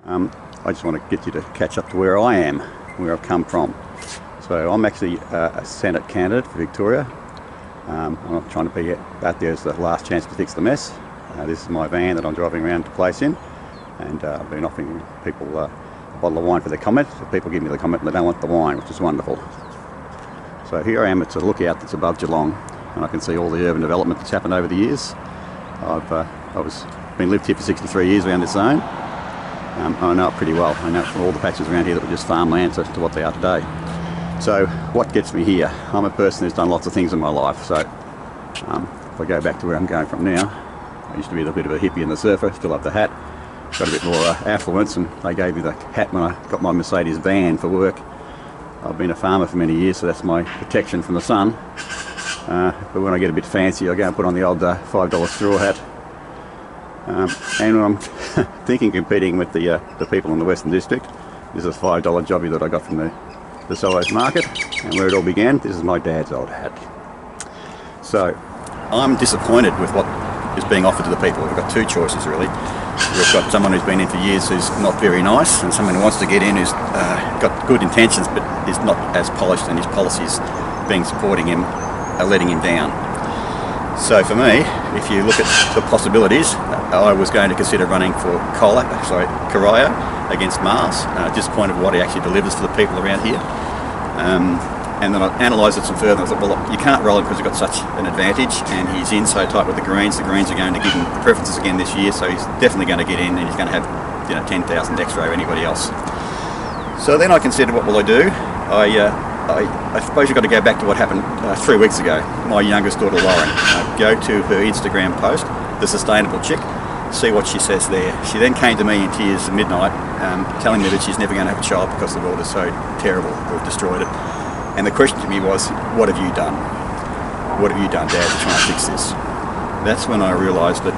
I just want to get you to catch up to where I am, where I've come from. So I'm actually a Senate candidate for Victoria. I'm not trying to be out there as the last chance to fix the mess. This is my van that I'm driving around to place in, and I've been offering people a bottle of wine for their comment. So people give me the comment and they don't want the wine, which is wonderful. So here I am at a lookout that's above Geelong, and I can see all the urban development that's happened over the years. I've been lived here for 63 years around this zone. I know it pretty well. I know all the patches around here that were just farmland to what they are today. So what gets me here? I'm a person who's done lots of things in my life. So if I go back to where I'm going from now, I used to be a bit of a hippie and the surfer, still have the hat. Got a bit more affluence, and they gave me the hat when I got my Mercedes van for work. I've been a farmer for many years, so that's my protection from the sun. But when I get a bit fancy, I go and put on the old $5 straw hat. And when I'm thinking competing with the people in the Western District, this is a $5 jobby that I got from the Solos Market, and where it all began, this is my dad's old hat. So I'm disappointed with what is being offered to the people. We've got two choices really. We've got someone who's been in for years who's not very nice, and someone who wants to get in who's got good intentions but is not as polished, and his policies being supporting him are letting him down. So for me, if you look at the possibilities, I was going to consider running for Corio against Mars. Disappointed with what he actually delivers to the people around here. And then I analysed it some further, and I thought, well, you can't roll him because he's got such an advantage, and he's in so tight with the Greens. The Greens are going to give him preferences again this year, so he's definitely going to get in, and he's going to have 10,000 extra over anybody else. So then I considered, what will I do? I suppose you've got to go back to what happened 3 weeks ago. My youngest daughter, Lauren, go to her Instagram post, The Sustainable Chick, see what she says there. She then came to me in tears at midnight, telling me that she's never going to have a child because the world is so terrible, we've destroyed it. And the question to me was, what have you done? What have you done, Dad, to try and fix this? That's when I realised that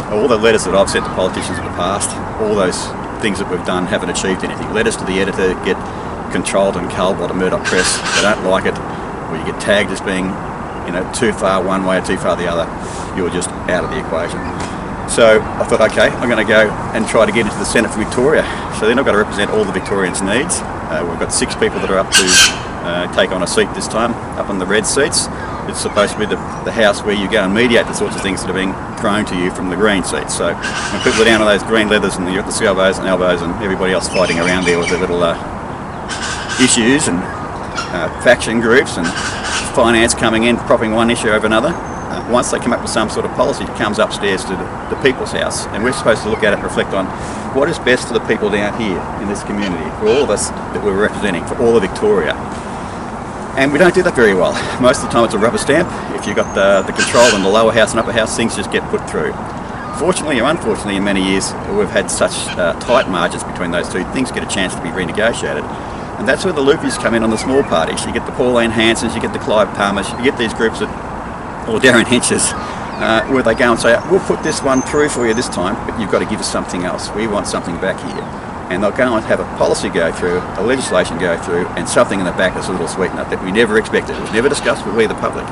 all the letters that I've sent to politicians in the past, all those things that we've done haven't achieved anything. Letters to the editor get controlled and culled by the Murdoch press. They don't like it, or you get tagged as being too far one way or too far the other. You're just out of the equation. So I thought, okay, I'm going to go and try to get into the Senate for Victoria. So then I've got to represent all the Victorians' needs. We've got 6 people that are up to take on a seat this time, up on the red seats. It's supposed to be the house where you go and mediate the sorts of things that are being thrown to you from the green seats. So when people are down on those green leathers, and you've got the Scalbos and Albos and everybody else fighting around there with their little issues and faction groups and finance coming in, propping one issue over another. Once they come up with some sort of policy, it comes upstairs to the people's house, and we're supposed to look at it and reflect on what is best for the people down here in this community, for all of us that we're representing, for all of Victoria. And we don't do that very well. Most of the time it's a rubber stamp. If you've got the control in the lower house and upper house, things just get put through. Fortunately or unfortunately, in many years we've had such tight margins between those two, things get a chance to be renegotiated. And that's where the loopies come in on the small parties. You get the Pauline Hansons, you get the Clive Palmers, you get these groups or Darren Henches, where they go and say, we'll put this one through for you this time, but you've got to give us something else. We want something back here. And they'll go and have a policy go through, a legislation go through, and something in the back that's a little sweetener that we never expected. It was never discussed with we, the public.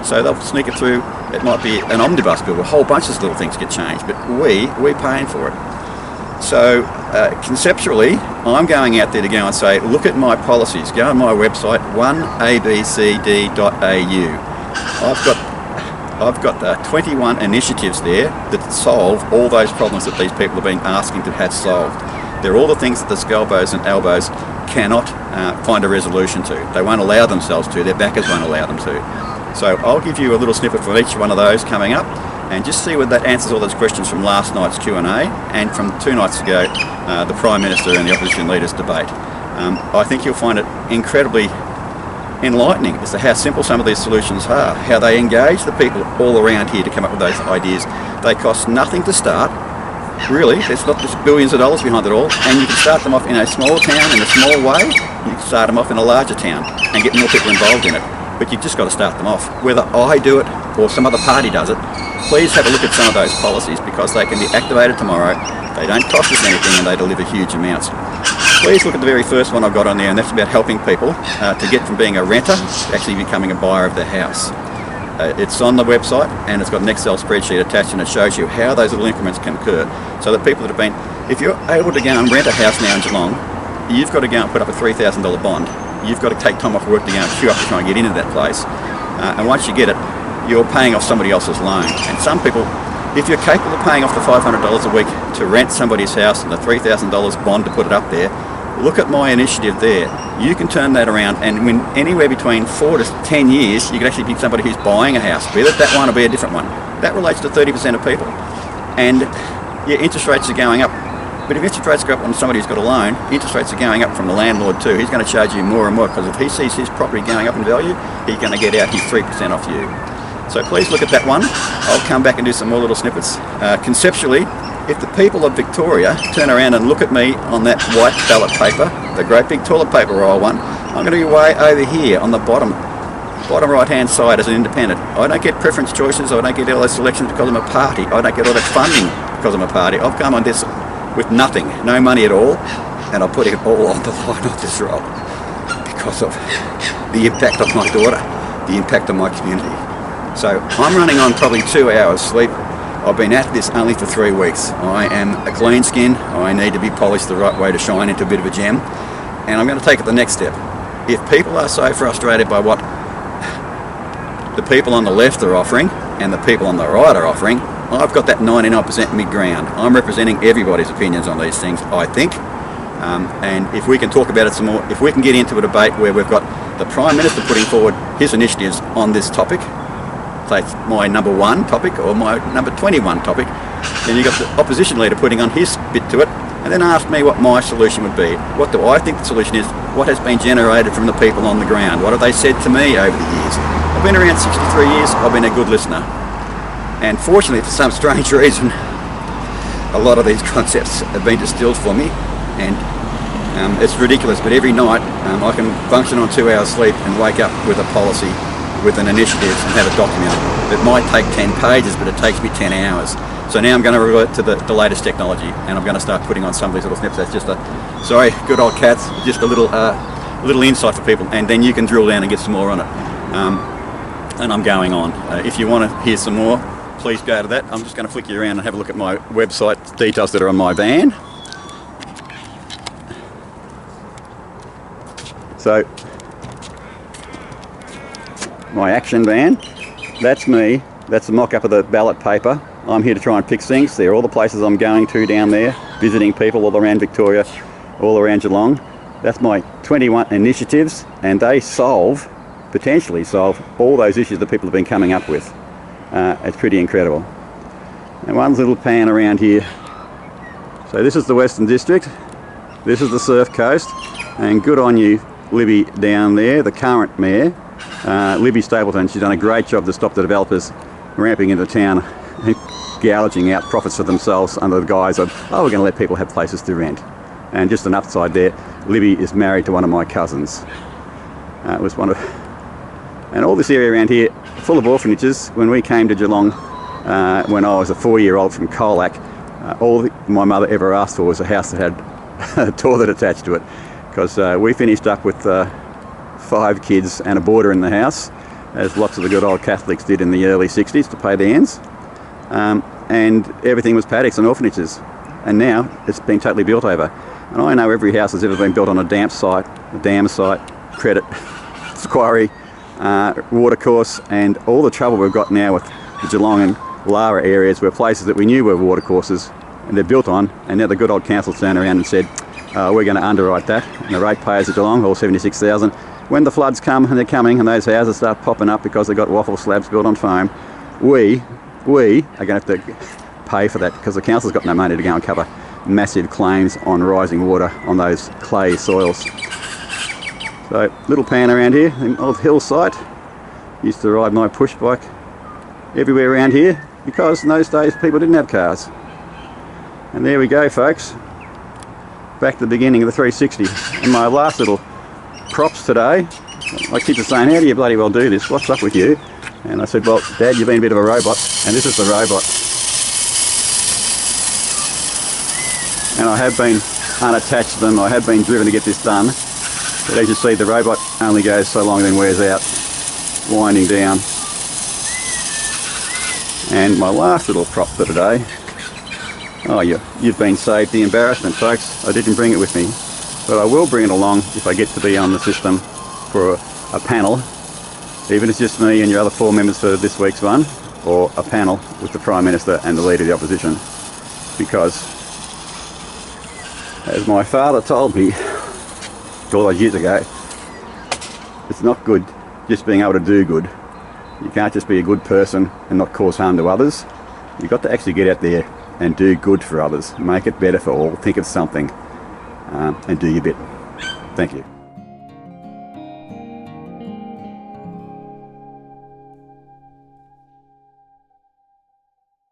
So they'll sneak it through. It might be an omnibus bill, a whole bunch of little things get changed, but we're paying for it. So conceptually, I'm going out there to go and say, look at my policies. Go on my website, 1abcd.au. I've got 21 initiatives there that solve all those problems that these people have been asking to have solved. They're all the things that the Scalbos and Albos cannot find a resolution to. They won't allow themselves to. Their backers won't allow them to. So I'll give you a little snippet from each one of those coming up, and just see whether that answers all those questions from last night's Q&A and from 2 nights ago, the Prime Minister and the opposition leaders' debate. I think you'll find it incredibly enlightening as to how simple some of these solutions are, how they engage the people all around here to come up with those ideas. They cost nothing to start, really. There's not just billions of dollars behind it all, and you can start them off in a small town in a small way. You can start them off in a larger town and get more people involved in it, but you've just got to start them off. Whether I do it or some other party does it, please have a look at some of those policies, because they can be activated tomorrow. They don't cost us anything, and they deliver huge amounts. Please look at the very first one I've got on there, and that's about helping people to get from being a renter to actually becoming a buyer of their house. It's on the website, and it's got an Excel spreadsheet attached, and it shows you how those little increments can occur. So that people that have been, if you're able to go and rent a house now in Geelong, you've got to go and put up a $3,000 bond. You've got to take time off work to go and queue up to try and get into that place. And once you get it, you're paying off somebody else's loan. And some people, if you're capable of paying off the $500 a week to rent somebody's house and the $3,000 bond to put it up there, look at my initiative there. You can turn that around, and in anywhere between 4 to 10 years, you can actually be somebody who's buying a house, be that one or be a different one. That relates to 30% of people. And yeah, interest rates are going up. But if interest rates go up on somebody who's got a loan, interest rates are going up from the landlord too. He's going to charge you more and more, because if he sees his property going up in value, he's going to get out his 3% off you. So please look at that one. I'll come back and do some more little snippets. Conceptually, if the people of Victoria turn around and look at me on that white ballot paper, the great big toilet paper roll one, I'm going to be way over here on the bottom right hand side as an independent. I don't get preference choices, I don't get all those selections because I'm a party, I don't get all that funding because I'm a party. I've come on this with nothing, no money at all, and I'm putting it all on the line of this roll because of the impact of my daughter, the impact on my community. So I'm running on probably 2 hours sleep. I've been at this only for 3 weeks. I am a clean skin. I need to be polished the right way to shine into a bit of a gem. And I'm going to take it the next step. If people are so frustrated by what the people on the left are offering and the people on the right are offering, I've got that 99% mid-ground. I'm representing everybody's opinions on these things, I think. And if we can talk about it some more, if we can get into a debate where we've got the Prime Minister putting forward his initiatives on this topic, that's my number 1 topic or my number 21 topic, then you've got the opposition leader putting on his bit to it, and then ask me what my solution would be. What do I think the solution is? What has been generated from the people on the ground? What have they said to me over the years? I've been around 63 years, I've been a good listener. And fortunately, for some strange reason, a lot of these concepts have been distilled for me, and it's ridiculous, but every night I can function on 2 hours sleep and wake up with a policy, with an initiative, and have it documented. It might take 10 pages, but it takes me 10 hours. So now I'm going to revert to the latest technology, and I'm going to start putting on some of these little snips. That's just sorry, good old cats, just a little insight for people, and then you can drill down and get some more on it. And I'm going on. If you want to hear some more, please go to that. I'm just going to flick you around and have a look at my website details that are on my van. So, my action van, that's me. That's the mock-up of the ballot paper. I'm here to try and fix things. They're all the places I'm going to down there, visiting people all around Victoria, all around Geelong. That's my 21 initiatives, and they potentially solve all those issues that people have been coming up with. It's pretty incredible. And one little pan around here. So this is the Western District, this is the Surf Coast, and good on you, Libby down there, the current mayor, Libby Stapleton. She's done a great job to stop the developers ramping into town and gouging out profits for themselves under the guise of, oh, we're going to let people have places to rent. And just an upside there, Libby is married to one of my cousins. It was one of, and all this area around here, full of orphanages. When we came to Geelong, when I was a 4-year-old from Colac, all my mother ever asked for was a house that had a toilet attached to it, because we finished up with 5 kids and a boarder in the house, as lots of the good old Catholics did in the early 60s to pay the ends, and everything was paddocks and orphanages, and now it's been totally built over. And I know every house has ever been built on a dam site, credit, quarry, watercourse, and all the trouble we've got now with the Geelong and Lara areas were places that we knew were watercourses and they're built on, and now the good old council turned around and said, we're going to underwrite that, and the ratepayers at Geelong, all 76,000, when the floods come, and they're coming, and those houses start popping up because they've got waffle slabs built on foam, we are going to have to pay for that, because the council's got no money to go and cover massive claims on rising water on those clay soils. So, little pan around here, an old hill site. Used to ride my push bike everywhere around here, because in those days people didn't have cars. And there we go, folks. Back to the beginning of the 360. And my last little props today, my kids are saying, how do you bloody well do this? What's up with you? And I said, well, Dad, you've been a bit of a robot, and this is the robot. And I have been unattached to them, I have been driven to get this done. But as you see, the robot only goes so long and then wears out, winding down. And my last little prop for today. Oh, you've been saved the embarrassment, folks. I didn't bring it with me, but I will bring it along if I get to be on the system for a panel, even if it's just me and your other 4 members for this week's one, or a panel with the Prime Minister and the Leader of the Opposition. Because, as my father told me all those years ago, it's not good just being able to do good. You can't just be a good person and not cause harm to others. You've got to actually get out there and do good for others. Make it better for all. Think of something and do your bit. Thank you.